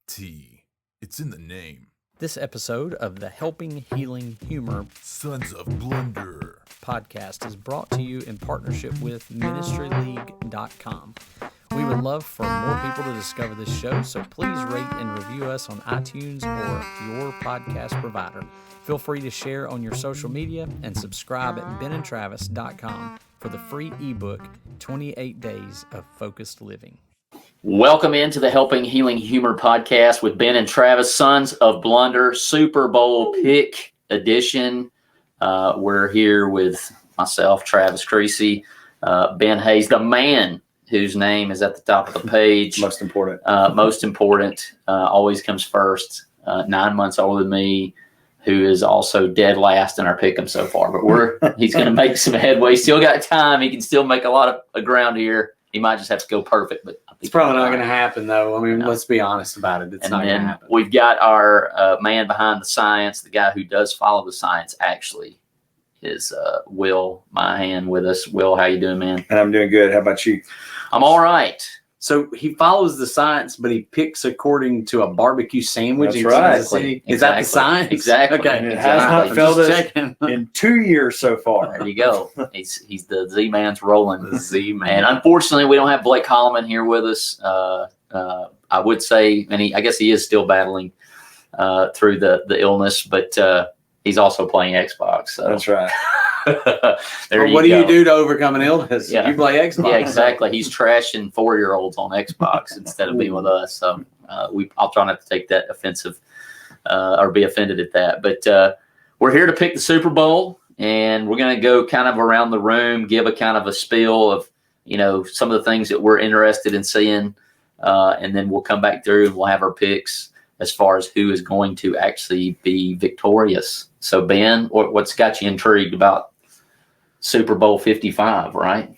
T. It's in the name. This episode of the Helping Healing Humor Sons of Blunder podcast is brought to you in partnership with ministryleague.com. We would love for more people to discover this show, so please rate and review us on iTunes or your podcast provider. Feel free to share on your social media and subscribe at benandtravis.com for the free ebook, 28 Days of Focused Living. Welcome into the Helping Healing Humor podcast with Ben and Travis, Sons of Blunder, Super Bowl pick edition. We're here with myself, Travis Creasy, Ben Hayes, the man whose name is at the top of the page. Most important. Always comes first. 9 months older than me, who is also dead last in our pick'em so far. But he's going to make some headway. Still got time. He can still make a lot of ground here. He might just have to go perfect, but it's probably not going to happen, though. I mean, let's be honest about it. It's not going to happen. We've got our man behind the science, the guy who does follow the science, actually, is Will Mahan with us. Will, how you doing, man? And I'm doing good. How about you? I'm all right. So he follows the science, but he picks according to a barbecue sandwich. That's right. Is that the science? Exactly. Okay. And it has not failed us in 2 years so far. There you go. He's the Z-Man's rolling. The Z-Man. And unfortunately, we don't have Blake Coleman here with us. I would say, and I guess he is still battling through the illness, but he's also playing Xbox. So. That's right. What do you do to overcome an illness? Yeah. You play Xbox. Yeah, exactly. He's trashing 4-year-olds on Xbox instead of being with us. So I'll try not to take that offensive or be offended at that. But we're here to pick the Super Bowl, and we're going to go kind of around the room, give a kind of a spiel of, some of the things that we're interested in seeing, and then we'll come back through and we'll have our picks as far as who is going to actually be victorious. So, Ben, what's got you intrigued about Super Bowl 55, right?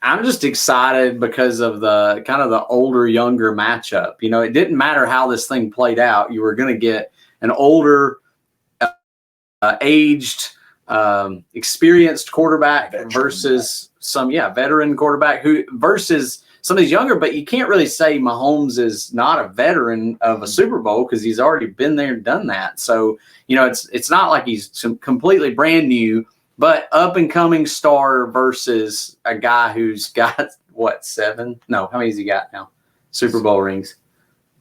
I'm just excited because of the kind of the older, younger matchup. It didn't matter how this thing played out. You were going to get an older, aged, experienced quarterback versus some, veteran quarterback versus some of these younger, but you can't really say Mahomes is not a veteran of a Super Bowl because he's already been there and done that. So, it's not like he's completely brand new, but up-and-coming star versus a guy who's got, 7? No, how many has he got now? Super Bowl rings.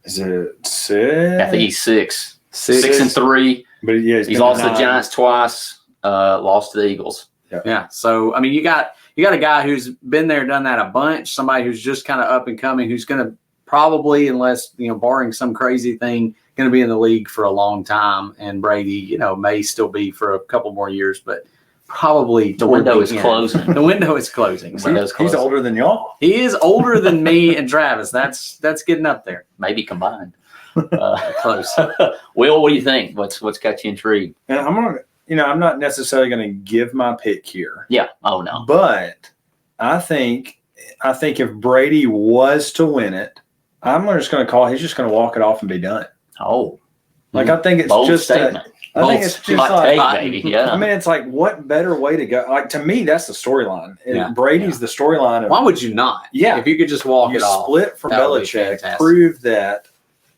Is it 6? I think he's 6. 6 and 3. But he's lost to the Giants twice, lost to the Eagles. Yeah. So, I mean, you got a guy who's been there, done that a bunch, somebody who's just kind of up-and-coming, who's going to probably, unless, barring some crazy thing, going to be in the league for a long time. And Brady, may still be for a couple more years, but probably the window is closing. The window is closing. He's older than y'all. He is older than me and Travis. That's getting up there. Maybe combined. Close. Will, what do you think? What's got you intrigued? And I'm not necessarily going to give my pick here. Yeah. Oh no. But I think if Brady was to win it, I'm just going to call. He's just going to walk it off and be done. Oh. I think it's bold just statement. I think it's just like, baby. Yeah. I mean, it's like, what better way to go? Like, to me, that's the storyline. Yeah. Brady's the storyline. Why would you not? Yeah. If you could just walk it off. Split from Belichick, prove that,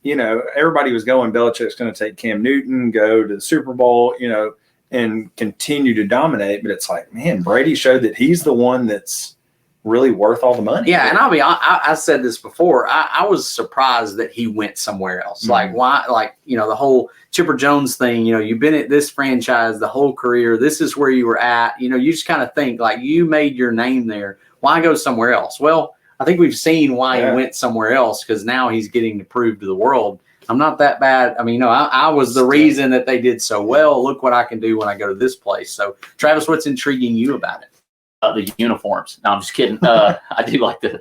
everybody was going, Belichick's going to take Cam Newton, go to the Super Bowl, and continue to dominate. But it's like, man, Brady showed that he's the one that's really worth all the money. Yeah, and I said this before. I was surprised that he went somewhere else. Mm-hmm. Like, why? Like, the whole Chipper Jones thing. You've been at this franchise the whole career. This is where you were at. You just kind of think like you made your name there. Why go somewhere else? Well, I think we've seen why he went somewhere else, because now he's getting to prove to the world I'm not that bad. I mean, I was the reason that they did so well. Look what I can do when I go to this place. So, Travis, what's intriguing you about it? The uniforms. No, I'm just kidding. I do like the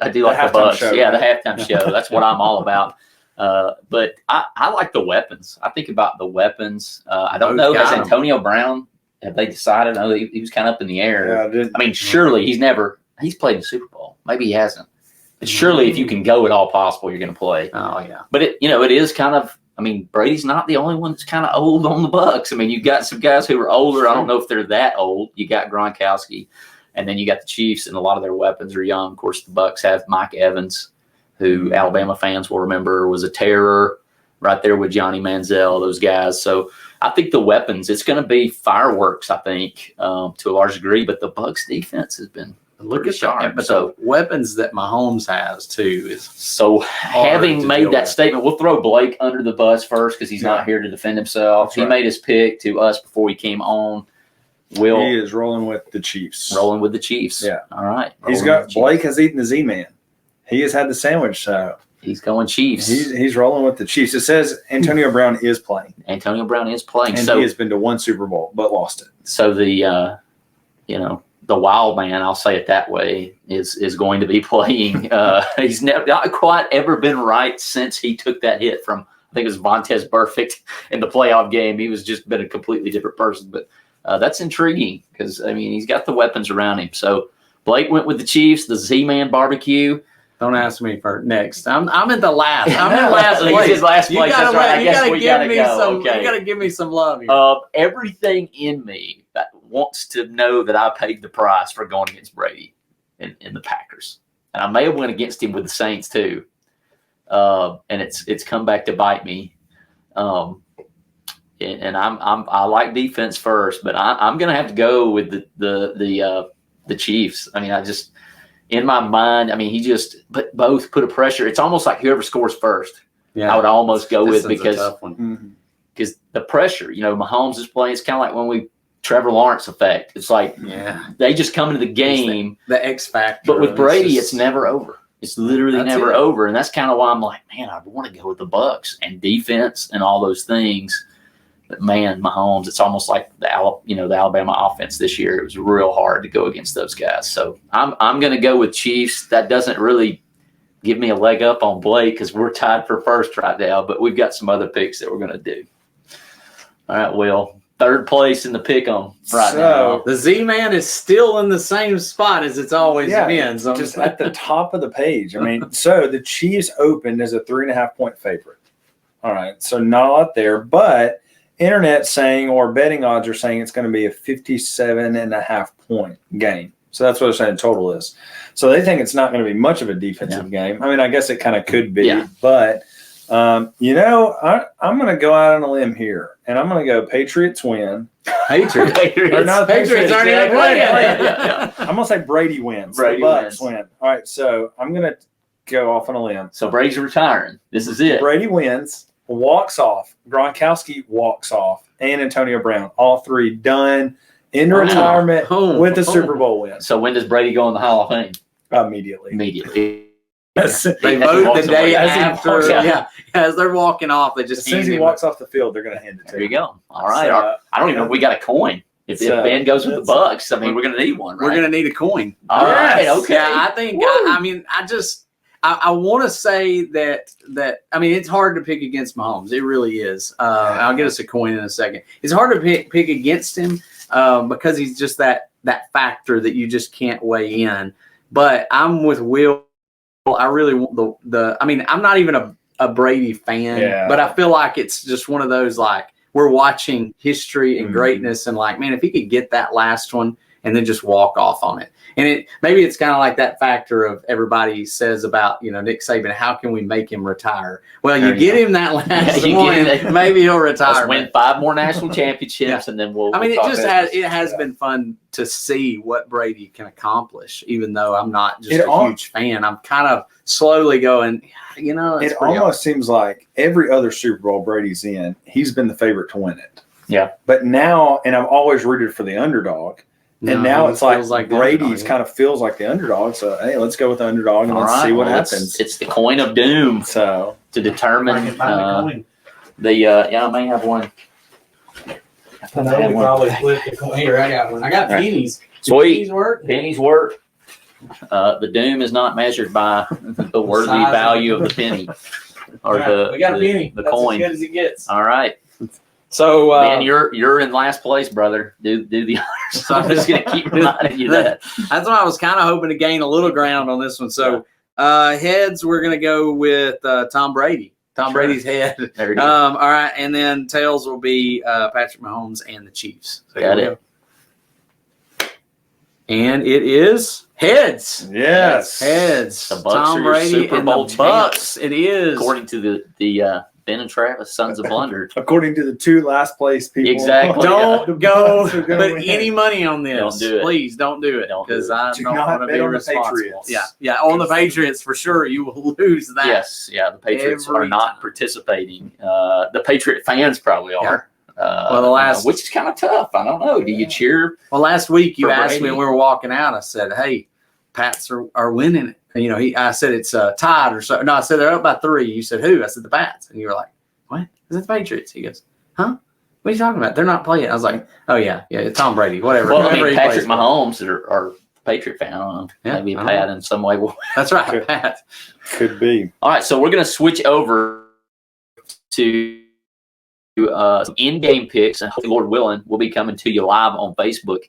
Bucks. Yeah, the halftime show. That's what I'm all about. But I like the weapons. I think about the weapons. I don't know. Has Antonio Brown, have they decided? No, he was kind of up in the air. Yeah, I mean, surely he's played in the Super Bowl. Maybe he hasn't. But surely if you can go at all possible, you're going to play. Oh, yeah. But it is kind of, I mean, Brady's not the only one that's kind of old on the Bucks. I mean, you've got some guys who are older. I don't know if they're that old. You got Gronkowski. And then you got the Chiefs, and a lot of their weapons are young. Of course, the Bucks have Mike Evans. who Alabama fans will remember was a terror, right there with Johnny Manziel, those guys. So I think the weapons, it's going to be fireworks, I think, to a large degree. But the Bucs defense has been Look at sharp. that. But So the weapons that Mahomes has, too, is So having to made deal that with. statement, we'll throw Blake under the bus first because he's not here to defend himself. That's He right. made his pick to us before he came on. Will He is rolling with the Chiefs. rolling with the Chiefs. Yeah. All right. He's Rolling got with the Blake has eaten the Z-Man. He has had the sandwich, so Chiefs. He's going Chiefs. he's rolling with the Chiefs. It says Antonio Brown is playing, Antonio Brown is playing. and So he has been to one Super Bowl but lost it. so the the wild man, I'll say it that way, is going to be playing. He's never not quite ever been right since he took that hit from, I think it was Vontaze Burfict in the playoff game. He was just been a completely different person. But that's intriguing because, I mean, he's got the weapons around him. So Blake went with the Chiefs, the Z-Man barbecue. Don't ask me for next. I'm in the last. I'm in last He's place. his last place. That's right. I guess we gotta go. some. Okay. You gotta give me some love here. Everything in me that wants to know that I paid the price for going against Brady in the Packers, and I may have went against him with the Saints too. And it's come back to bite me. And I like defense first, but I'm gonna have to go with the Chiefs. I mean, I just. In my mind, I mean, he just both put a pressure. It's almost like whoever scores first, Yeah. I would almost go This with one's a because tough one. the pressure, Mahomes is playing. It's kind of like when we Trevor Lawrence effect. It's like Yeah. they just come into the game, The X factor. but with Brady, just- it's never over. It's literally That's never it. over, and that's kind of why I'm like, man, I want to go with the Bucs and defense and all those things. But man, Mahomes, it's almost like the Alabama offense this year. It was real hard to go against those guys. So I'm going to go with Chiefs. That doesn't really give me a leg up on Blake because we're tied for first right now. But we've got some other picks that we're going to do. All right, Will. Third place in the pick 'em right now. The Z-Man is still in the same spot as it's always been. So just at the top of the page. I mean, so the Chiefs opened as a 3.5-point favorite. All right, so not a lot there, but internet saying or betting odds are saying it's going to be a 57.5-point game. So that's what they're saying total is. So they think it's not going to be much of a defensive game. I mean, I guess it kind of could be, but I'm going to go out on a limb here, and I'm going to go Patriots win. Patriots. Or not Patriots aren't even playing. I'm going to say Brady wins. Brady the Bucs wins. win. All right, so I'm going to go off on a limb. So Brady's retiring. This is it. Brady wins, walks off, Gronkowski walks off, and Antonio Brown. All three done into retirement with the Super Bowl win. So when does Brady go in the Hall of Fame? Immediately. Immediately. They vote the day As he after. walks out. Yeah, as they're walking off, they As just soon as hand he him walks off the field, they're going to hand it to There you him. go. All right. So, I don't even know if we got a coin. If Ben goes with the Bucs, I mean, we're going to need one, right? We're going to need a coin. All right. Okay. Yeah, I think. I want to say that I mean, it's hard to pick against Mahomes. It really is. I'll get us a coin in a second. It's hard to pick against him because he's just that factor that you just can't weigh in. But I'm with Will. I really want the. I mean, I'm not even a Brady fan, but I feel like it's just one of those like we're watching history and greatness, and like, man, if he could get that last one and then just walk off on it. And maybe it's kind of like that factor of everybody says about, Nick Saban, how can we make him retire? Well, you get him that last one, maybe he'll retire. Let's win 5 more national championships, and then we'll. I mean, we'll it has been fun to see what Brady can accomplish, even though I'm not just a huge fan. I'm kind of slowly going, it's it almost seems like every other Super Bowl Brady's in, he's been the favorite to win it. Yeah. But now, and I've always rooted for the underdog. And now it's like Brady's kind of feels like the underdog. So, hey, let's go with the underdog and let's see what happens. It's the coin of doom so to determine I may have one. Probably flip the coin. Here, I got one. I got pennies. Sweet. Pennies work. The doom is not measured by the worthy value of the penny or we got a penny. The That's coin. as good as it gets. All right. So, Ben, you're in last place, brother. Do the honors. So I'm just gonna keep reminding you that. That's why I was kind of hoping to gain a little ground on this one. So, heads, we're gonna go with Tom Brady. Tom Brady's head. There you go. All right, and then tails will be Patrick Mahomes and the Chiefs. So Got it. And it is Heads. Yes. Heads. The Bucs Tom are your Brady Super and Bowl the Bucks. It is. according to the Ben and Travis, Sons of Blunder. According to the 2 last place people. Exactly. Don't The go Bucs are gonna put win. any money on this. Don't do it. Please don't do it. Don't do Because it. I Do don't not want to bet be on the responsible. Patriots. Yeah. On the Patriots, for sure, you will lose that. Yes, yeah, the Patriots Every are not time. participating. The Patriot fans probably are. Well, the last- which is kind of tough. I don't know. Do you cheer? Well, last week you For asked me Brady. when we were walking out. I said, "Hey, Pats are winning it." And, I said it's tied or so. No, I said they're up by 3. You said who? I said the Pats, and you were like, "What? Is it the Patriots?" He goes, "Huh? What are you talking about? They're not playing." I was like, "Oh yeah, it's Tom Brady, whatever." Well, I Whoever mean, he Patrick plays for. Mahomes are Patriot fan. I don't know. Yeah, Maybe a I don't Pat know. in some way. That's right, Good. Pat. Could be. All right, so we're going to switch over to some in-game picks, and hopefully, Lord willing, we'll be coming to you live on Facebook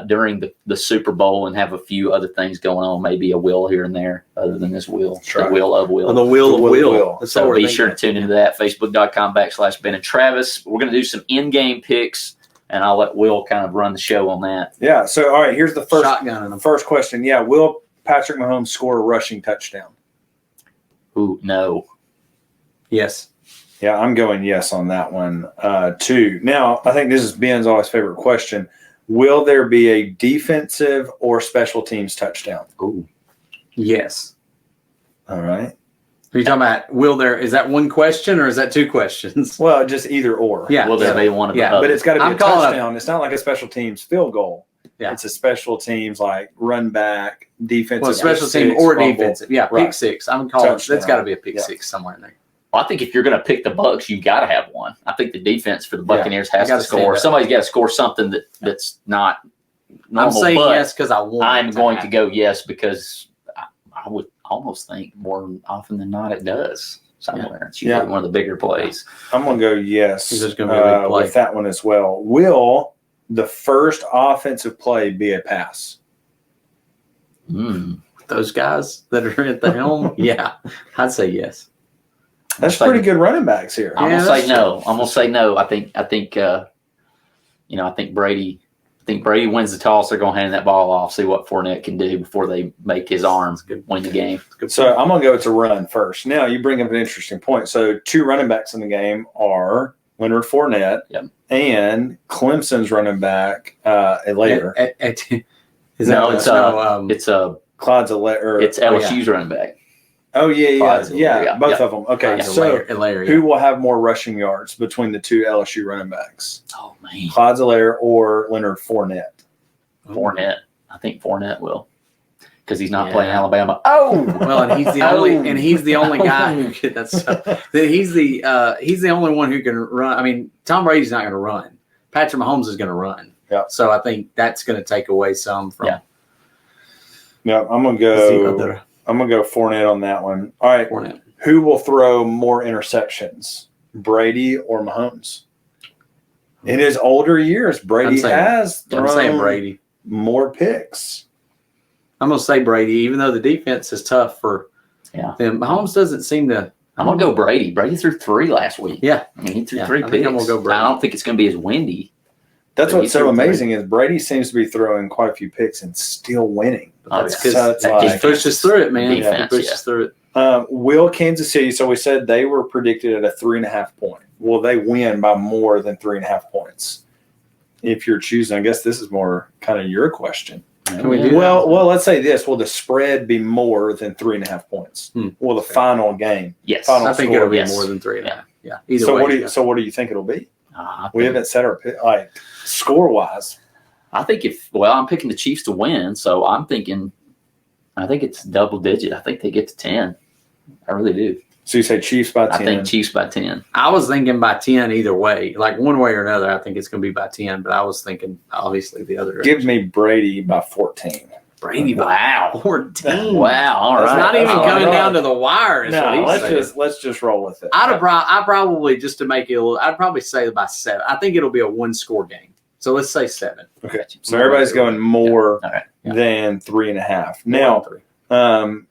during the Super Bowl and have a few other things going on, maybe a wheel here and there other than this wheel, That's right. the wheel of wheel. On the wheel The of wheel. will. That's what So we're be thinking. sure to tune into that, facebook.com/Ben and Travis. We're going to do some in-game picks, and I'll let Will kind of run the show on that. Yeah. So, all right, here's the Shotgunning them. first question. Yeah. Will Patrick Mahomes score a rushing touchdown? Ooh, no. Yes. Yeah, I'm going yes on that one, too. Now, I think this is Ben's always favorite question. Will there be a defensive or special teams touchdown? Ooh. Yes. All right. Are you talking about will there? Is that one question or is that 2 questions? Well, just either or. Yeah. Will there be one of the Yeah, others? But it's got to be I'm a calling touchdown. It's not like a special teams field goal. Yeah. It's a special teams like run back, defensive. Well, special pick team six, or fumble. defensive. Yeah, Right. pick 6. I'm calling it. Touchdown. That's got to be a pick Yeah. 6 somewhere in there. Well, I think if you're going to pick the Bucs, you've got to have one. I think the defense for the Buccaneers has gotta to stand score. up. Somebody's got to score something that's not normal. I'm saying but yes because I want. I'm it going to happen. go yes because I would almost think more often than not it does somewhere. It's usually Yeah. one of the bigger plays. I'm going to go yes There's gonna be a big play. with that one as well. Will the first offensive play be a pass? Those guys that are at the helm. Yeah, I'd say yes. That's I'm pretty good running backs here. I'm Yeah, gonna say that's no. true. I'm gonna say no. I think Brady. I think Brady wins the toss. They're gonna hand that ball off. See what Fournette can do before they make his arm win the game. So I'm going to go to run first. Now, you bring up an interesting point. So 2 running backs in the game are Leonard Fournette Yep. and Clemson's running back, Helaire. Is No, that it's Clyde Edwards-Helaire. it's LSU's running back. Oh, yeah, Clyde's yeah. Helaire, yeah. Both Yeah. of them. Okay, Clyde so Edwards-Helaire, who will have more rushing yards between the 2 LSU running backs? Oh man, Clyde Edwards-Helaire or Leonard Fournette? Fournette. I think Fournette will because he's not Yeah. playing Alabama. Oh, Well, and he's the only guy who can. He's the only one who can run. I mean, Tom Brady's not going to run. Patrick Mahomes is going to run. Yeah. So I think that's going to take away some from. Yeah. Yeah, I'm gonna the go. other I'm gonna go Fournette on that one. All right, Fournette. who will throw more interceptions, Brady or Mahomes? In his older years, Brady I'm saying thrown Brady. more picks. I'm going to say Brady, even though the defense is tough for Yeah. them. Mahomes doesn't seem to. I'm gonna go Brady. Brady threw 3 last week. Yeah. I mean he threw Yeah, 3 I think picks. I'm gonna go Brady. I don't think it's gonna be as windy. That's But what's he so threw three. amazing is Brady seems to be throwing quite a few picks and still winning. Oh, That's yeah. because So it's That like- he defense pushes through it, man. Defense, he pushes yeah. through it. Will Kansas City? So we said they were predicted at a 3.5 point. Will they win by more than 3.5 points? If you're choosing, I guess this is more kind of your question. Can we do that? Well, let's say this: will the spread be more than 3.5 points? Will the final game? Yes. Final I think score, it'll be yes. more than 3.5. Yeah. Either So way. what do you think it'll be? I We think- haven't set our like score wise. I think I'm picking the Chiefs to win, so I think it's double digit. I think they get to 10. I really do. So you say Chiefs by 10. I think Chiefs by 10. I was thinking by 10 either way. Like one way or another, I think it's going to be by 10, but I was thinking obviously the other. Give me Brady by 14. Brady by Wow. 14. Wow. All It's right. not even All coming right. down to the wire. Is what No, he's saying. let's just roll with it. I probably, just to make it a little, I'd probably say by 7. I think it'll be a 1-score game. So let's say 7. Okay. So everybody's going more All right. Yeah. than 3.5. More Now, than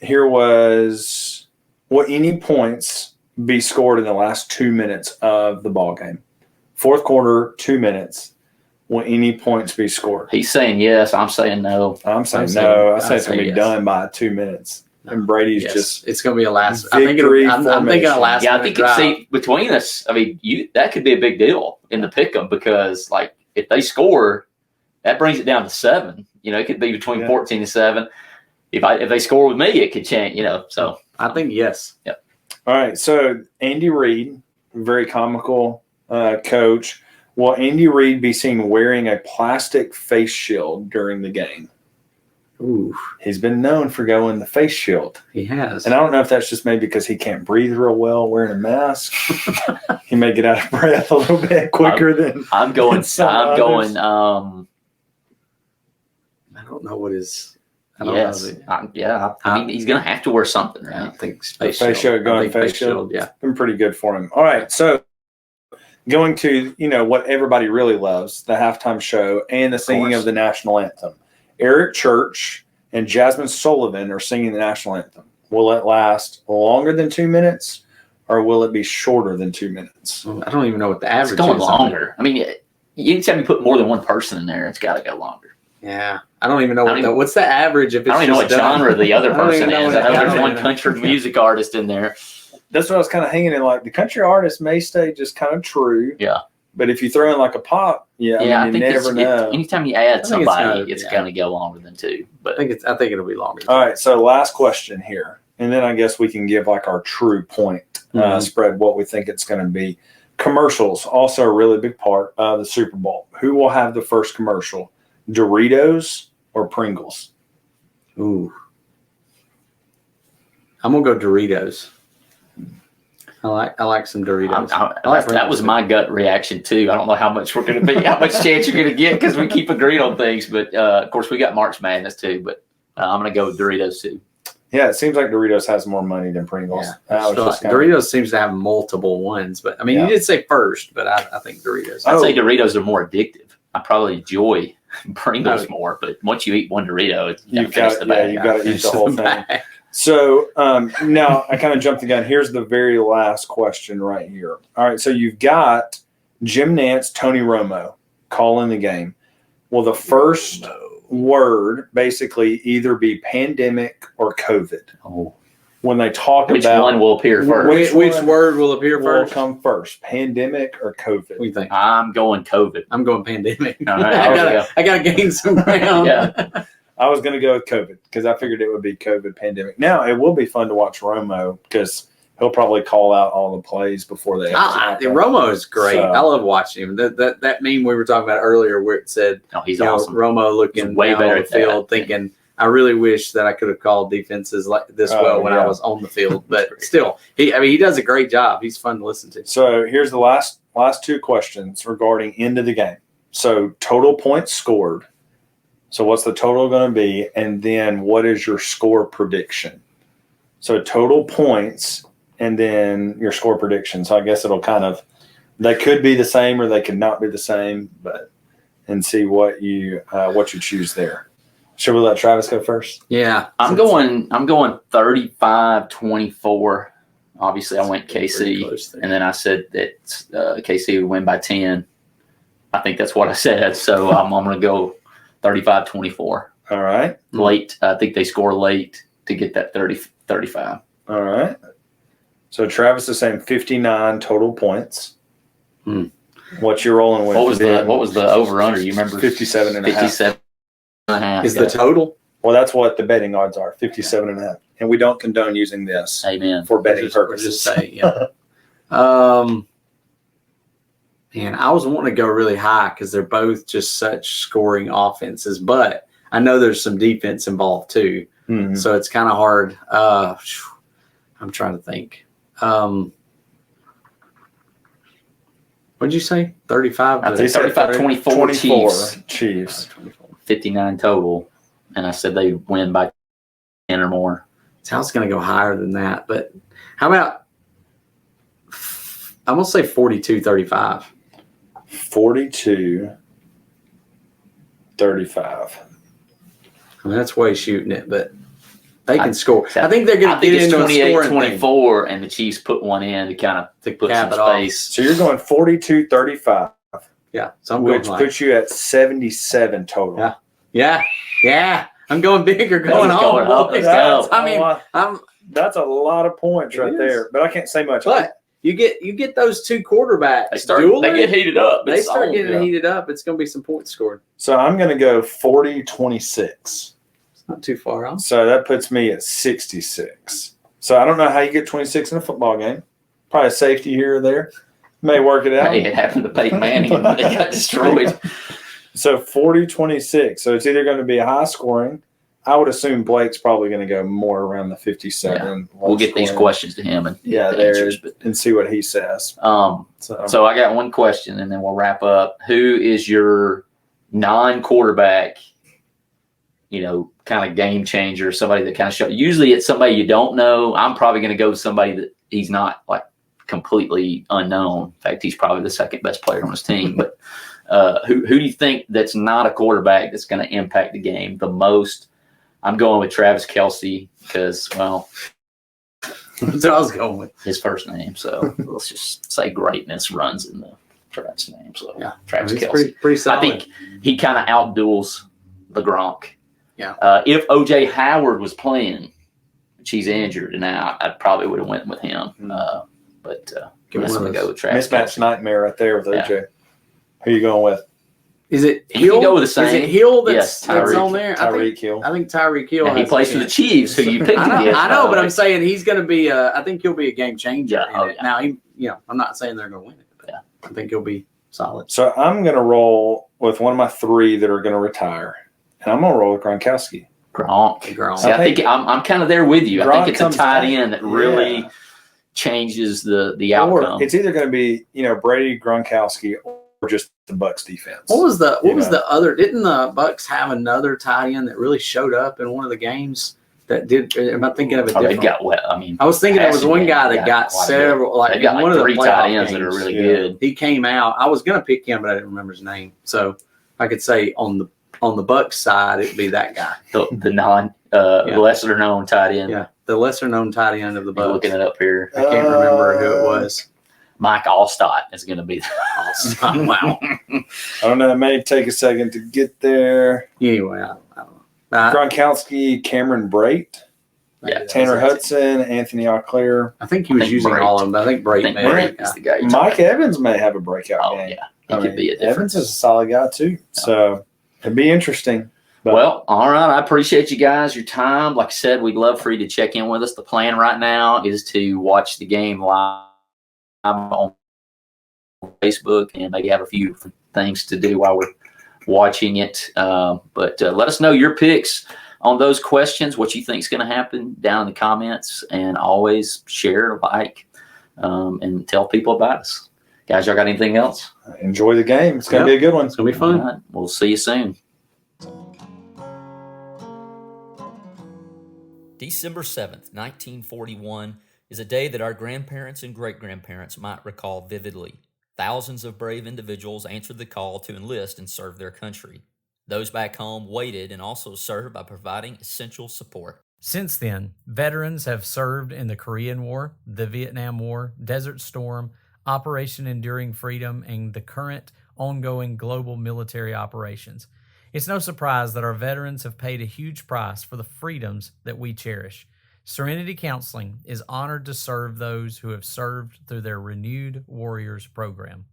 3. here was will any points be scored in the last 2 minutes of the ball game? Fourth quarter, 2 minutes. will any points be scored? He's saying yes. I'm saying no. I'm saying no. I say it's going to be done by 2 minutes. And Brady's just it's going to be a last. I'm thinking a last. Yeah, I think between us. I mean, that could be a big deal in the pick'em because like if they score, that brings it down to 7. It could be between 14 and 7. If they score with me, it could change. So I think yes. Yep. All right. So Andy Reid, very comical coach. Will Andy Reid be seen wearing a plastic face shield during the game? Ooh, he's been known for going the face shield. He has. And I don't know if that's just maybe because he can't breathe real well wearing a mask. He may get out of breath a little bit quicker than I'm going. I don't know what his. I don't know. I mean, he's going to have to wear something, right? I think face shield. Going face shield. Yeah, it's been pretty good for him. All right, so going to what everybody really loves, the halftime show and the singing of the national anthem. Eric Church and Jasmine Sullivan are singing the national anthem. Will it last longer than 2 minutes, or will it be shorter than 2 minutes? I don't even know what the average it's going is. Longer. I mean, anytime you put more than one person in there, it's got to go longer. Yeah, I don't even know what's the average. If it's I don't even know what genre the other person is. I know there's one know. country music artist in there. That's what I was kind of hanging in. Like the country artist may stay just kind of true. Yeah. But if you throw in like a pop, I mean, you never know. Anytime you add somebody, it's going to go longer than 2. But I think it'll be longer. All right, so last question here, and then I guess we can give like our true point spread, what we think it's going to be. Commercials, also a really big part of the Super Bowl. Who will have the first commercial, Doritos or Pringles? Ooh, I'm gonna go Doritos. I like some Doritos. That was my gut reaction too. I don't know how much we're going to be, how much chance you're going to get because we keep agreeing on things. But of course, we got March Madness too. But I'm going to go with Doritos too. Yeah, it seems like Doritos has more money than Pringles. Doritos seems to have multiple ones, but I mean, you did say first, but I think Doritos. I'd say Doritos are more addictive. I probably enjoy Pringles more, but once you eat one Dorito, you've got to eat the whole thing. So now I kind of jumped the gun. Here's the very last question right here. All right, so you've got Jim Nantz, Tony Romo calling the game. Will the first word basically either be pandemic or COVID? Oh. When they talk which about one will appear first? Which word will appear first? Will come first, pandemic or COVID? What do you think? I'm going COVID. I'm going pandemic. All right, I got to gain some ground. Yeah. I was going to go with COVID because I figured it would be COVID pandemic. Now, it will be fun to watch Romo because he'll probably call out all the plays before they Romo is great. I love watching him. That meme we were talking about earlier where it said he's awesome. Romo looking way better on the field thinking, I really wish that I could have called defenses like this well when I was on the field. But still, he does a great job. He's fun to listen to. So here's the last 2 questions regarding end of the game. So total points scored. So what's the total going to be? And then what is your score prediction? So total points and then your score prediction. So I guess it'll they could be the same or they could not be the same, and see what you choose there. Should we let Travis go first? Yeah. I'm going 35-24. Obviously I went KC and then I said that KC would win by 10. I think that's what I said. So I'm going to go 35-24. All right. Late. I think they score late to get that 30-35. All right. So Travis is saying 59 total points. What you rolling with? What was the over under? You remember? 57 and a half. 57 and a half. Is the total? Well, that's what the betting odds are, 57 and a half. And we don't condone using this for betting purposes. And I was wanting to go really high because they're both just such scoring offenses, but I know there's some defense involved too. Mm-hmm. So it's kind of hard. I'm trying to think. What'd you say? 35? I think 35-24 Chiefs. 59 total. And I said they win by 10 or more. So I was going to go higher than that. But how about, I'm going to say 42-35. 42-35. I mean, that's way shooting it, but they can score. I think they're going to get into a scoring 28-24, and the Chiefs put one in to kind of put some space. So you're going 42-35. Yeah. So I'm which going puts you at 77 total. Yeah. Yeah. I'm going big or going Let's home. go up. boys. Let's go. I mean, That's a lot of points It right is. there, but I can't say much. but you get those two quarterbacks. They dueling, get heated up. They It's start on. getting heated up. It's going to be some points scored. So I'm going to go 40-26. It's not too far off. So that puts me at 66. So I don't know how you get 26 in a football game. Probably a safety here or there. May work it out. Hey, it happened to Peyton Manning and they got destroyed. So 40-26. So it's either going to be a high scoring. I would assume Blake's probably going to go more around the 57. We'll get these questions to him and the answers, and see what he says. So I got one question and then we'll wrap up. Who is your non-quarterback, kind of game changer, somebody that kind of show? Usually it's somebody you don't know. I'm probably going to go with somebody that he's not like completely unknown. In fact, he's probably the second best player on his team. But who do you think that's not a quarterback that's going to impact the game the most? I'm going with Travis Kelce because, well, That's what I was going with. his first name. So let's just say greatness runs in the Travis name. So Yeah. Travis He's Kelce. pretty solid. I think he kind of outduels the Gronk. Yeah. If OJ Howard was playing, which he's injured, and now I probably would have went with him. But I'm one of going to those go with Travis Mismatch Kelce. nightmare right there with OJ. Yeah. Who you going with? Is it You Hill? can go with the Is same. it Hill that's, Yes, that's Tyreek. on there? Tyreek Hill. I think Tyreek Hill. And he has plays a for the chance. Chiefs, who you picked I know, against. I know, by but the I'm way. saying he's going to be. I think he'll be a game changer. Yeah, in it. Now, I'm not saying they're going to win it, but I think he'll be solid. So I'm going to roll with one of my three that are going to retire, and I'm going to roll with Gronkowski. Gronk. See, I think I'm kind of there with you. I Gronk think it's a comes tight back. end that really Yeah. changes the outcome. Or it's either going to be Brady, Gronkowski, or just the Bucs defense. What was the You know. other? Didn't the Bucks have another tight end that really showed up in one of the games? That did. Am I thinking of a They've different? got well. I mean, I was thinking there was passing one game, guy that yeah, got quite several. Like they've got one like of the three tight playoff ends that are games. really Yeah. good. He came out. I was going to pick him, but I didn't remember his name. So I could say on the Bucks side, it'd be that guy. The lesser known tight end. Yeah, the lesser known tight end of the I'm Bucks. looking it up here. I can't remember who it was. Mike Allstott is going to be. Awesome. Wow. I don't know. It may take a second to get there. Anyway, I don't know. Gronkowski, Cameron Brate, Yeah, Tanner Hudson, Anthony Auclair. I think he was I think using Brate. all of them. I think I Brady think made Brady it. is the guy. you're Mike talking Evans may have a breakout about. Oh game. yeah, he could be a difference. Evans is a solid guy too. So it'd be interesting. But Well, all right. I appreciate you guys, your time. Like I said, we'd love for you to check in with us. The plan right now is to watch the game live on Facebook and maybe have a few things to do while we're watching it. But let us know your picks on those questions, what you think is going to happen down in the comments, and always share, like, and tell people about us. Guys, y'all got anything else? enjoy the game. It's going to be a good one. It's gonna be fun. All right. We'll see you soon. December 7th, 1941 is a day that our grandparents and great-grandparents might recall vividly. Thousands of brave individuals answered the call to enlist and serve their country. Those back home waited and also served by providing essential support. Since then, veterans have served in the Korean War, the Vietnam War, Desert Storm, Operation Enduring Freedom, and the current ongoing global military operations. It's no surprise that our veterans have paid a huge price for the freedoms that we cherish. Serenity Counseling is honored to serve those who have served through their Renewed Warriors program.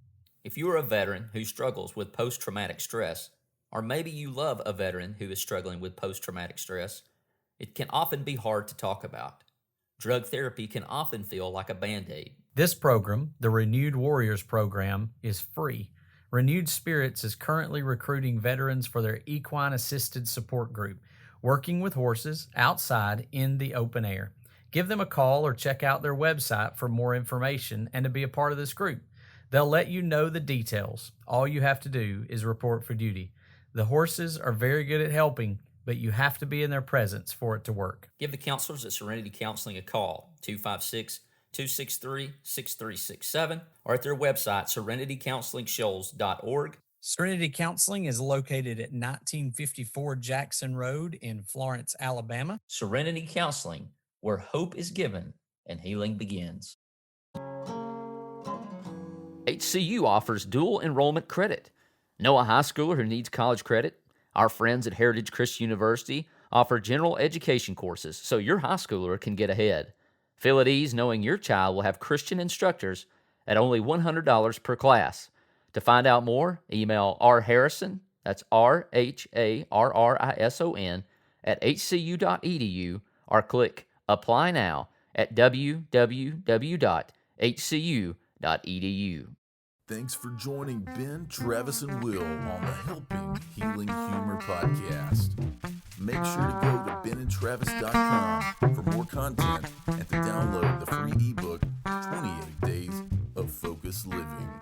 If you are a veteran who struggles with post-traumatic stress, or maybe you love a veteran who is struggling with post-traumatic stress, it can often be hard to talk about. Drug therapy can often feel like a Band-Aid. This program, the Renewed Warriors program, is free. Renewed Spirits is currently recruiting veterans for their equine assisted support group, working with horses outside in the open air. Give them a call or check out their website for more information and to be a part of this group. They'll let you know the details. All you have to do is report for duty. The horses are very good at helping, but you have to be in their presence for it to work. Give the counselors at Serenity Counseling a call, 256-263-6367, or at their website, serenitycounselingshoals.org. Serenity Counseling is located at 1954 Jackson Road in Florence, Alabama. Serenity Counseling, where hope is given and healing begins. HCU offers dual enrollment credit. Know a high schooler who needs college credit? Our friends at Heritage Christian University offer general education courses so your high schooler can get ahead. Feel at ease knowing your child will have Christian instructors at only $100 per class. To find out more, email rharrison, that's RHARRISON, at hcu.edu or click Apply Now at www.hcu.edu. Thanks for joining Ben, Travis, and Will on the Helping Healing Humor podcast. Make sure to go to benandtravis.com for more content and to download the free ebook, 28 Days of Focused Living.